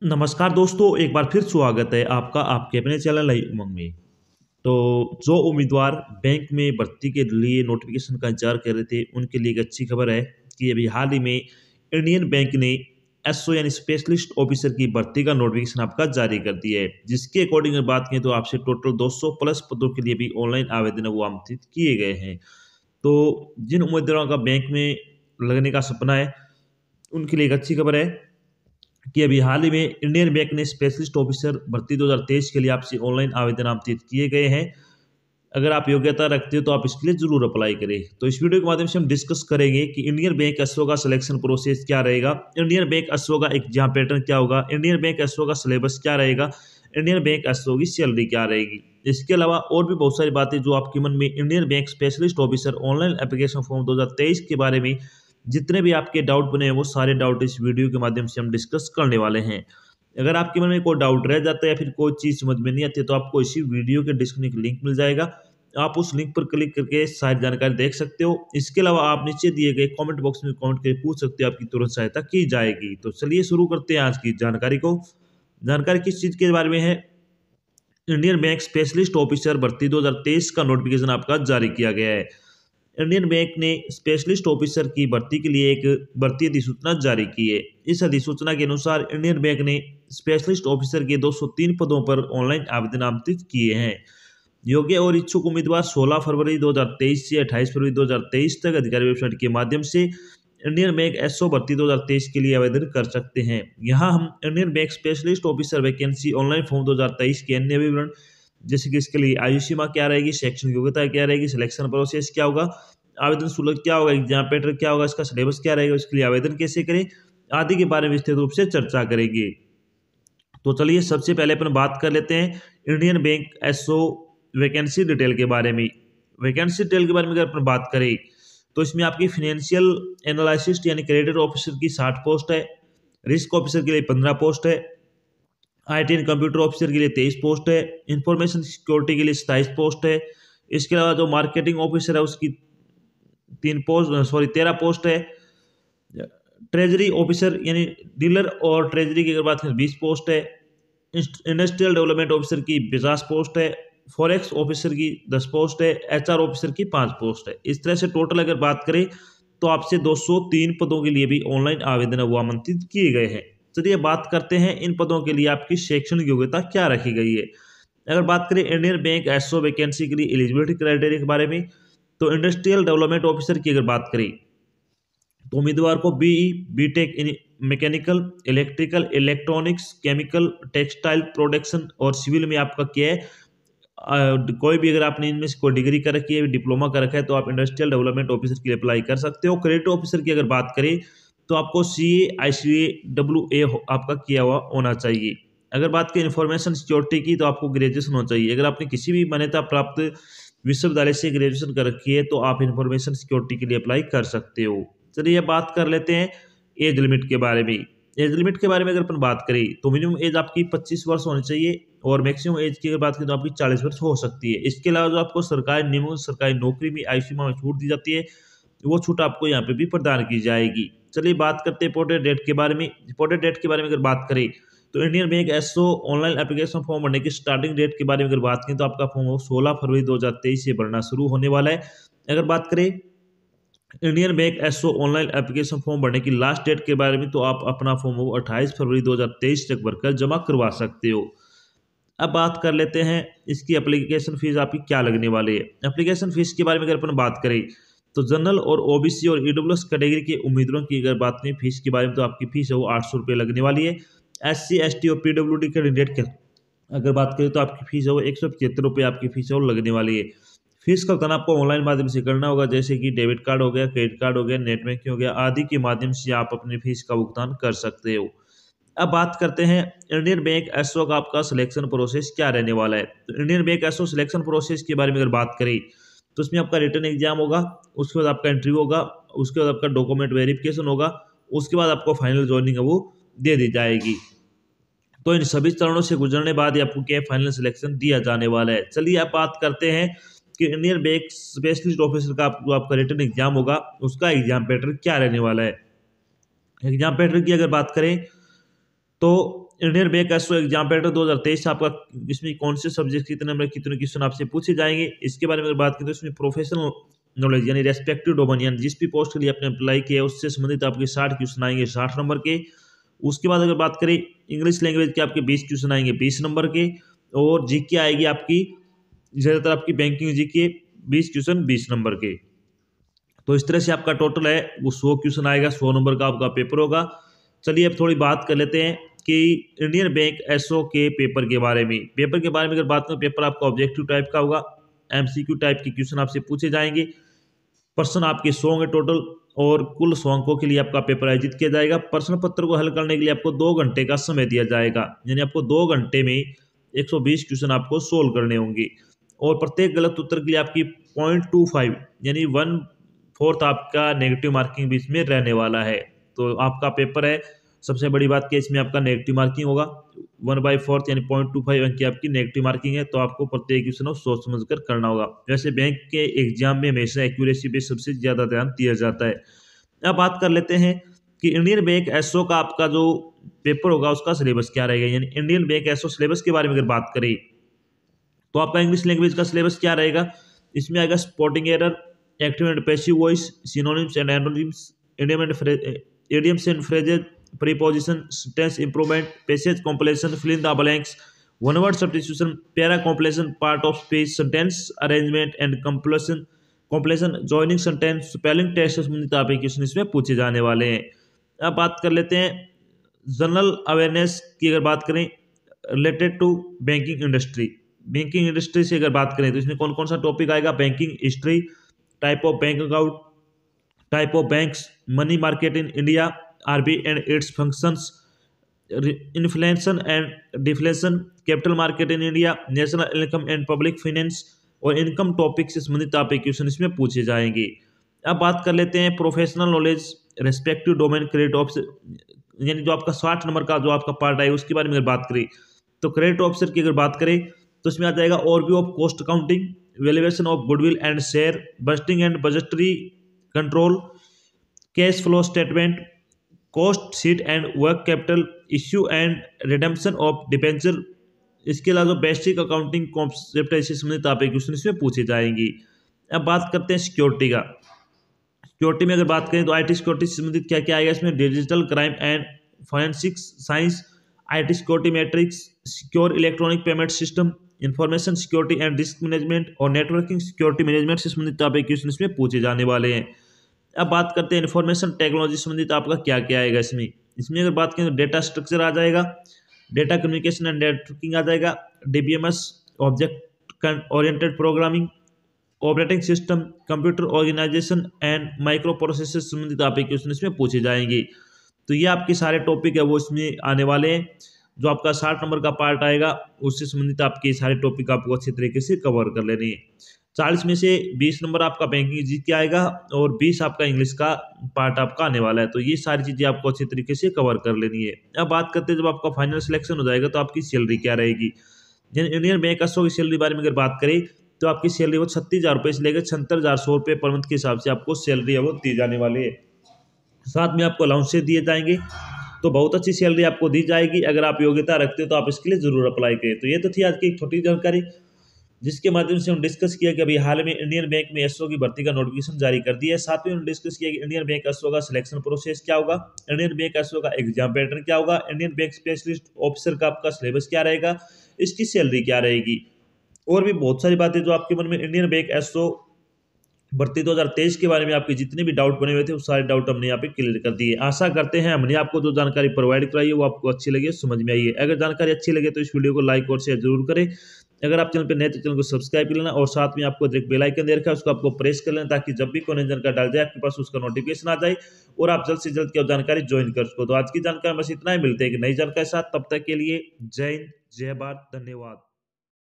नमस्कार दोस्तों, एक बार फिर स्वागत है आपका आपके अपने चैनल नई उमंग में। तो जो उम्मीदवार बैंक में भर्ती के लिए नोटिफिकेशन का इंतजार कर रहे थे, उनके लिए एक अच्छी खबर है कि अभी हाल ही में इंडियन बैंक ने एसओ यानी स्पेशलिस्ट ऑफिसर की भर्ती का नोटिफिकेशन आपका जारी कर दिया है। जिसके अकॉर्डिंग अगर बात करें तो आपसे टोटल 200 प्लस पदों के लिए भी ऑनलाइन आवेदन है वो आमंत्रित किए गए हैं। तो जिन उम्मीदवारों का बैंक में लगने का सपना है, उनके लिए एक अच्छी खबर है कि अभी हाल ही में इंडियन बैंक ने स्पेशलिस्ट ऑफिसर भर्ती 2023 के लिए आपसे ऑनलाइन आवेदन आमंत्रित किए गए हैं। अगर आप योग्यता रखते हो तो आप इसके लिए जरूर अप्लाई करें। तो इस वीडियो के माध्यम से हम डिस्कस करेंगे कि इंडियन बैंक एसओ का सिलेक्शन प्रोसेस क्या रहेगा, इंडियन बैंक एसओ का एग्जाम पैटर्न क्या होगा, इंडियन बैंक एसओ का सिलेबस क्या रहेगा, इंडियन बैंक एसओ की सैलरी क्या रहेगी। इसके अलावा और भी बहुत सारी बातें जो आपके मन में Indian bank specialist officer online application form 2023 के बारे में जितने भी आपके डाउट बने हैं वो सारे डाउट इस वीडियो के माध्यम से हम डिस्कस करने वाले हैं। अगर आपके मन में कोई डाउट रह जाता है या फिर कोई चीज़ समझ में नहीं आती तो आपको इसी वीडियो के डिस्क्रिप्शन लिंक मिल जाएगा। आप उस लिंक पर क्लिक करके सारी जानकारी देख सकते हो। इसके अलावा आप नीचे दिए गए कमेंट बॉक्स में कमेंट करके पूछ सकते हो, आपकी तुरंत सहायता की जाएगी। तो चलिए शुरू करते हैं आज की जानकारी को। जानकारी किस चीज़ के बारे में है? इंडियन बैंक स्पेशलिस्ट ऑफिसर भर्ती 2023 का नोटिफिकेशन आपका जारी किया गया है। इंडियन बैंक ने स्पेशलिस्ट ऑफिसर की भर्ती के लिए एक भर्ती अधिसूचना जारी की है। इस अधिसूचना के अनुसार इंडियन बैंक ने स्पेशलिस्ट ऑफिसर के 203 पदों पर ऑनलाइन आवेदन आमंत्रित किए हैं। योग्य और इच्छुक उम्मीदवार 16 फरवरी 2023 से 28 फरवरी 2023 तक अधिकारी वेबसाइट के माध्यम से इंडियन बैंक एसओ भर्ती 2023 के लिए आवेदन कर सकते हैं। यहाँ हम Indian bank specialist officer vacancy online form 2023 के अन्य विवरण जैसे कि इसके लिए आयु सीमा क्या रहेगी, शैक्षणिक योग्यता क्या रहेगी, सिलेक्शन प्रोसेस क्या होगा, आवेदन शुल्क क्या होगा, एग्जाम पैटर्न क्या होगा, इसका सिलेबस क्या रहेगा, इसके लिए आवेदन कैसे करें आदि के बारे में विस्तृत रूप से चर्चा करेंगे। तो चलिए सबसे पहले अपन बात कर लेते हैं Indian Bank SO vacancy detail के बारे में। वैकेंसी डिटेल के बारे में अगर अपन बात करें तो इसमें आपकी फाइनेंशियल एनालिसिस्ट यानी क्रेडिट ऑफिसर की 60 पोस्ट है, रिस्क ऑफिसर के लिए 15 पोस्ट है, आईटी एंड कंप्यूटर ऑफिसर के लिए 23 पोस्ट है, इंफॉर्मेशन सिक्योरिटी के लिए 27 पोस्ट है। इसके अलावा जो मार्केटिंग ऑफिसर है उसकी 13 पोस्ट है। ट्रेजरी ऑफिसर यानी डीलर और ट्रेजरी की अगर बात करें 20 पोस्ट है। इंडस्ट्रियल डेवलपमेंट ऑफिसर की 50 पोस्ट है। फॉरेक्स ऑफिसर की 10 पोस्ट है। एचआर ऑफिसर की 5 पोस्ट है। इस तरह से टोटल अगर बात करें तो आपसे 203 पदों के लिए भी ऑनलाइन आवेदन वो आमंत्रित किए गए हैं। चलिए बात करते हैं इन पदों के लिए आपकी शैक्षणिक योग्यता क्या रखी गई है। अगर बात करें इंडियन बैंक एसओ वैकेंसी के लिए एलिजिबिलिटी क्राइटेरिया के बारे में तो इंडस्ट्रियल डेवलपमेंट ऑफिसर की अगर बात करें तो उम्मीदवार को BE, BTech in mechanical, electrical, electronics, chemical, textile production और सिविल में आपका क्या है, कोई भी अगर आपने इनमें से कोई डिग्री कर रखी है, डिप्लोमा कर रखा है तो आप इंडस्ट्रियल डेवलपमेंट ऑफिसर के लिए अप्लाई कर सकते हो। क्रेडिट ऑफिसर की अगर बात करें तो आपको CA, ICA, WA आपका किया हुआ होना चाहिए। अगर बात करें इंफॉर्मेशन सिक्योरिटी की तो आपको ग्रेजुएशन होना चाहिए। अगर आपने किसी भी मान्यता प्राप्त विश्वविद्यालय से ग्रेजुएशन कर रखी है तो आप इंफॉर्मेशन सिक्योरिटी के लिए अप्लाई कर सकते हो। चलिए बात कर लेते हैं एज लिमिट के बारे में। एज लिमिट के बारे में अगर अपन बात करें तो मिनिमम एज आपकी 25 वर्ष होनी चाहिए और मैक्सिमम एज की अगर बात करें तो आपकी 40 वर्ष हो सकती है। इसके अलावा जो आपको सरकारी नियमों सरकारी नौकरी में आयु सीमा में छूट दी जाती है वो छूट आपको यहाँ पे भी प्रदान की जाएगी। चलिए बात करते हैं रिपोर्टेड डेट के बारे में। रिपोर्टेड डेट के बारे में अगर बात करें तो Indian Bank SO online application form भरने की स्टार्टिंग डेट के बारे में अगर बात करें तो आपका फॉर्म 16 फरवरी 2023 से भरना शुरू होने वाला है। अगर बात करें Indian Bank SO online application form भरने की लास्ट डेट के बारे में तो आप अपना फॉर्म 28 फरवरी 2023 तक भरकर जमा करवा सकते हो। अब बात कर लेते हैं इसकी एप्लीकेशन फीस आपकी क्या लगने वाली है। एप्लीकेशन फीस के बारे में अगर अपन बात करें तो जनरल और ओबीसी और ईडब्ल्यूएस कैटेगरी के उम्मीदवारों की अगर बात करें फीस के बारे में तो आपकी फीस है वो 800 रुपये लगने वाली है। SC ST और PWD कैंडिडेट के अगर बात करें तो आपकी फीस है वो 175 रुपये आपकी फीस है वो लगने वाली है। फीस का भुगतान आपको ऑनलाइन माध्यम से करना होगा जैसे कि डेबिट कार्ड हो गया, क्रेडिट कार्ड हो गया, नेट बैंकिंग हो गया आदि के माध्यम से आप अपनी फीस का भुगतान कर सकते हो। अब बात करते हैं इंडियन बैंक एसओ का आपका सिलेक्शन प्रोसेस क्या रहने वाला है। तो Indian Bank SO selection process के बारे में अगर बात करें तो इसमें आपका रिटन एग्जाम होगा, उसके बाद आपका इंटरव्यू होगा, उसके बाद आपका डॉक्यूमेंट वेरिफिकेशन होगा, उसके बाद आपको फाइनल ज्वाइनिंग है वो दे दी जाएगी। तो इन सभी चरणों से गुजरने बाद ही आपको क्या फाइनल सिलेक्शन दिया जाने वाला है। चलिए आप बात करते हैं कि इंडियन बैंक स्पेशलिस्ट ऑफिसर का जो आपका रिटन एग्जाम होगा उसका एग्जाम पैटर्न क्या रहने वाला है। एग्जाम पैटर्न की अगर बात करें तो Indian Bank SO exam pattern 2023 आपका इसमें कौन से सब्जेक्ट कितने नंबर कितने क्वेश्चन आपसे पूछे जाएंगे, इसके बारे में अगर बात करें तो इसमें प्रोफेशनल नॉलेज यानी रेस्पेक्टिव डोमेन यानी जिस भी पोस्ट के लिए आपने अप्लाई किया है उससे संबंधित आपके 60 क्वेश्चन आएंगे 60 नंबर के। उसके बाद अगर बात करें इंग्लिश लैंग्वेज के आपके 20 क्वेश्चन आएंगे 20 नंबर के, और जीके आएगी आपकी ज़्यादातर आपकी बैंकिंग जीके 20 क्वेश्चन 20 नंबर के। तो इस तरह से आपका टोटल है वो 100 क्वेश्चन आएगा, 100 नंबर का आपका पेपर होगा। चलिए अब थोड़ी बात कर लेते हैं कि इंडियन बैंक एसओ के पेपर के बारे में। पेपर के बारे में अगर बात करें, पेपर आपका ऑब्जेक्टिव टाइप का होगा, एमसीक्यू टाइप के क्वेश्चन आपसे पूछे जाएंगे। प्रश्न आपके 100 होंगे टोटल, और कुल 100 अंकों के लिए आपका पेपर आयोजित किया जाएगा। प्रश्न पत्र को हल करने के लिए आपको 2 घंटे का समय दिया जाएगा, यानी आपको 2 घंटे में 120 क्वेश्चन आपको सोल्व करने होंगे, और प्रत्येक गलत उत्तर के लिए आपकी 0.25 यानी 1/4 आपका नेगेटिव मार्किंग भी इसमें रहने वाला है। तो आपका पेपर है, सबसे बड़ी बात कि इसमें आपका नेगेटिव मार्किंग होगा 1/4 यानी 0.25 अंक की आपकी नेगेटिव मार्किंग है। तो आपको प्रत्येक क्वेश्चन सोच समझ कर करना होगा। वैसे बैंक के एग्जाम में हमेशा एक्यूरेसी पे सबसे ज़्यादा ध्यान दिया जाता है। अब बात कर लेते हैं कि इंडियन बैंक एसओ का आपका जो पेपर होगा उसका सिलेबस क्या रहेगा, यानी इंडियन बैंक एसओ सिलेबस के बारे में अगर बात करें तो आपका इंग्लिश लैंग्वेज का सिलेबस क्या रहेगा। इसमें आएगा spotting error, active and passive voice, synonyms and antonyms, idioms and phrases, preposition, tense improvement, passage completion, fill in the blanks, one word substitution, para completion, part of speech, sentence arrangement and completion, joining sentence, spelling test से संबंधित आप question इसमें पूछे जाने वाले हैं। अब बात कर लेते हैं जनरल अवेयरनेस की। अगर बात करें related to banking industry, banking industry से अगर बात करें तो इसमें कौन कौन सा टॉपिक आएगा, banking history, type of bank account, type of banks, money market in India, RBI and it's functions, inflation and deflation, capital market in India, national income and public finance, और इनकम टॉपिक से संबंधित आप question इसमें पूछे जाएंगे। अब बात कर लेते हैं professional knowledge respective domain credit officer, यानी जो आपका 60 नंबर का जो आपका पार्ट है उसके बारे में अगर बात करें तो क्रेडिट ऑफिसर की अगर बात करें तो इसमें आ जाएगा overview of cost accounting, valuation of goodwill and share, budgeting and budgetary control, cash flow statement, cost sheet and work capital, issue and redemption of debenture. इसके अलावा जो बेसिक अकाउंटिंग कॉन्सेप्ट है इससे संबंधित आप क्वेश्चन इसमें पूछे जाएंगे। अब बात करते हैं सिक्योरिटी का। सिक्योरिटी में अगर बात करें तो आईटी सिक्योरिटी से संबंधित क्या क्या आएगा इसमें, digital crime and forensics science, IT security matrix, secure electronic payment system, information security and risk management, और नेटवर्किंग सिक्योरिटी मैनेजमेंट से संबंधित आप क्वेश्चन इसमें पूछे जाने वाले हैं। अब बात करते हैं इन्फॉर्मेशन टेक्नोलॉजी संबंधित आपका क्या क्या आएगा इसमें। इसमें अगर बात करें तो डेटा स्ट्रक्चर आ जाएगा, डेटा कम्युनिकेशन एंड नेटवर्किंग आ जाएगा, DBMS object oriented programming, operating system, computer organisation and micro processor संबंधित आप क्वेश्चन इसमें पूछे जाएंगे। तो ये आपके सारे टॉपिक है वो इसमें आने वाले हैं। जो आपका 60 नंबर का पार्ट आएगा उससे संबंधित आपके सारे टॉपिक आपको अच्छे तरीके से कवर कर लेने हैं। 40 में से 20 नंबर आपका बैंकिंग जी के आएगा और 20 आपका इंग्लिश का पार्ट आपका आने वाला है। तो ये सारी चीज़ें आपको अच्छे तरीके से कवर कर लेनी है। अब बात करते हैं जब आपका फाइनल सिलेक्शन हो जाएगा तो आपकी सैलरी क्या रहेगी। इंडियन बैंक एसओ की सैलरी बारे में अगर बात करें तो आपकी सैलरी वो 36,000 रुपये से लेकर 76,100 रुपये पर मंथ के हिसाब से आपको सैलरी है वो दी जाने वाली है। साथ में आपको अलाउंसेस दिए जाएंगे, तो बहुत अच्छी सैलरी आपको दी जाएगी। अगर आप योग्यता रखते हो तो आप इसके लिए जरूर अप्लाई करें। तो ये तो थी आज की एक छोटी जानकारी जिसके माध्यम से हम डिस्कस किया कि अभी हाल में इंडियन बैंक में एसओ की भर्ती का नोटिफिकेशन जारी कर दिया है। साथ में हमने डिस्कस किया कि इंडियन बैंक एसओ का सिलेक्शन प्रोसेस क्या होगा, इंडियन बैंक एसओ का एग्जाम पैटर्न क्या होगा, इंडियन बैंक स्पेशलिस्ट ऑफिसर का आपका सिलेबस क्या रहेगा, इसकी सैलरी क्या रहेगी, और भी बहुत सारी बातें जो आपके मन में इंडियन बैंक एसओ भर्ती 2023 के बारे में आपके जितने भी डाउट बने हुए थे वो सारे डाउट हमने यहाँ पे क्लियर कर दिए। आशा करते हैं हमने आपको जो जानकारी प्रोवाइड कराई है वो आपको अच्छी लगी, समझ में आई है। अगर जानकारी अच्छी लगे तो इस वीडियो को लाइक और शेयर जरूर करें। अगर आप चैनल पर नए तो चैनल को सब्सक्राइब कर लेना और साथ में आपको एक बेल आइकन दे रखा है उसको आपको प्रेस कर लेना ताकि जब भी कोई नई जानकारी डाल जाए आपके पास उसका नोटिफिकेशन आ जाए और आप जल्द से जल्द की जानकारी ज्वाइन कर सको। तो आज की जानकारी बस इतना ही, मिलते हैं कि नई जानकारी के साथ। तब तक के लिए जय हिंद, जय भारत, धन्यवाद।